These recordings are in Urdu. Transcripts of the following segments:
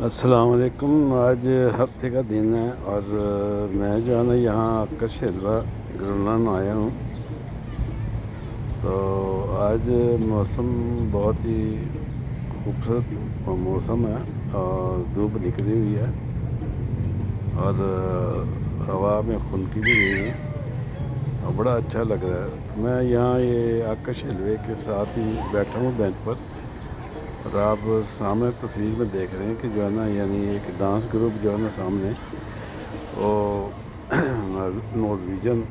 السلام علیکم۔ آج ہفتے کا دن ہے اور میں جو ہے نا یہاں کش حلوہ گرلان آیا ہوں۔ تو آج موسم بہت ہی خوبصورت موسم ہے اور دھوپ نکلی ہوئی ہے اور ہوا میں خنکی بھی نہیں ہے اور بڑا اچھا لگ رہا ہے۔ تو میں یہاں یہ آکش حلوے کے ساتھ ہی بیٹھا ہوں بینچ پر، اور آپ سامنے تصویر میں دیکھ رہے ہیں کہ جو ہے نا یعنی ایک ڈانس گروپ جو ہے نا سامنے وہ نارویجن،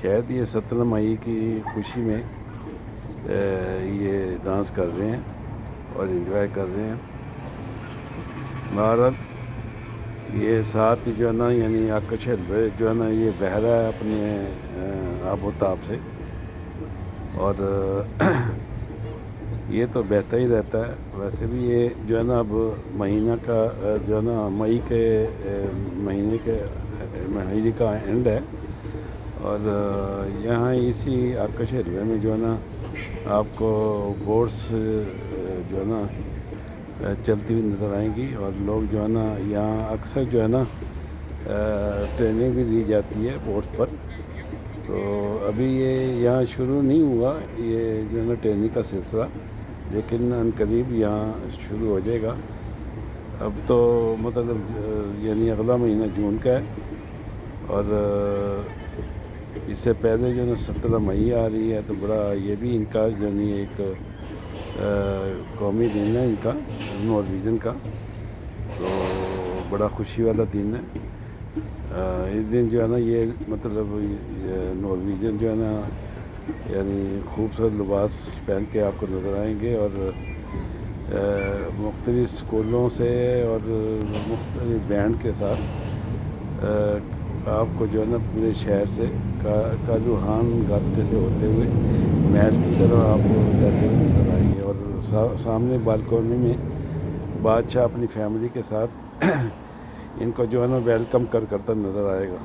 شاید یہ 17 مئی کی خوشی میں یہ ڈانس کر رہے ہیں اور انجوائے کر رہے ہیں۔ بہرحال یہ ساتھ جو ہے نا یعنی آکش حلوے جو ہے نا یہ بہہ رہا ہے اپنے آب و تاب سے، اور یہ تو بہتا ہی رہتا ہے۔ ویسے بھی یہ جو ہے نا اب مہینہ کا جو ہے نا مئی کے مہینے کا اینڈ ہے، اور یہاں اسی آکش حلوے میں جو ہے نا آپ کو بوٹس جو ہے نا چلتی ہوئی نظر آئیں گی، اور لوگ جو ہے نا یہاں اکثر جو ہے نا ٹریننگ بھی دی جاتی ہے بوٹس پر۔ تو ابھی یہ یہاں شروع نہیں ہوا یہ جو ہے نا ٹریننگ کا سلسلہ، لیکن ان قریب یہاں شروع ہو جائے گا۔ اب تو مطلب یعنی اگلا مہینہ جون کا ہے، اور اس سے پہلے جو ہے نا 17 مئی آ رہی ہے، تو بڑا یہ بھی ان کا یعنی ایک قومی دن ہے ان کا، نارویجن کا، تو بڑا خوشی والا دن ہے۔ اس دن جو ہے نا یہ مطلب نارویجن جو ہے نا یعنی خوبصورت لباس پہن کے آپ کو نظر آئیں گے، اور مختلف اسکولوں سے اور مختلف بینڈ کے ساتھ آپ کو جو ہے نا پورے شہر سے کالوہان گاتے سے ہوتے ہوئے محل کی طرف آپ جاتے ہوئے نظر آئیں گے، اور سامنے بالکونی میں بادشاہ اپنی فیملی کے ساتھ ان کو جو ہے نا ویلکم کرتا نظر آئے گا۔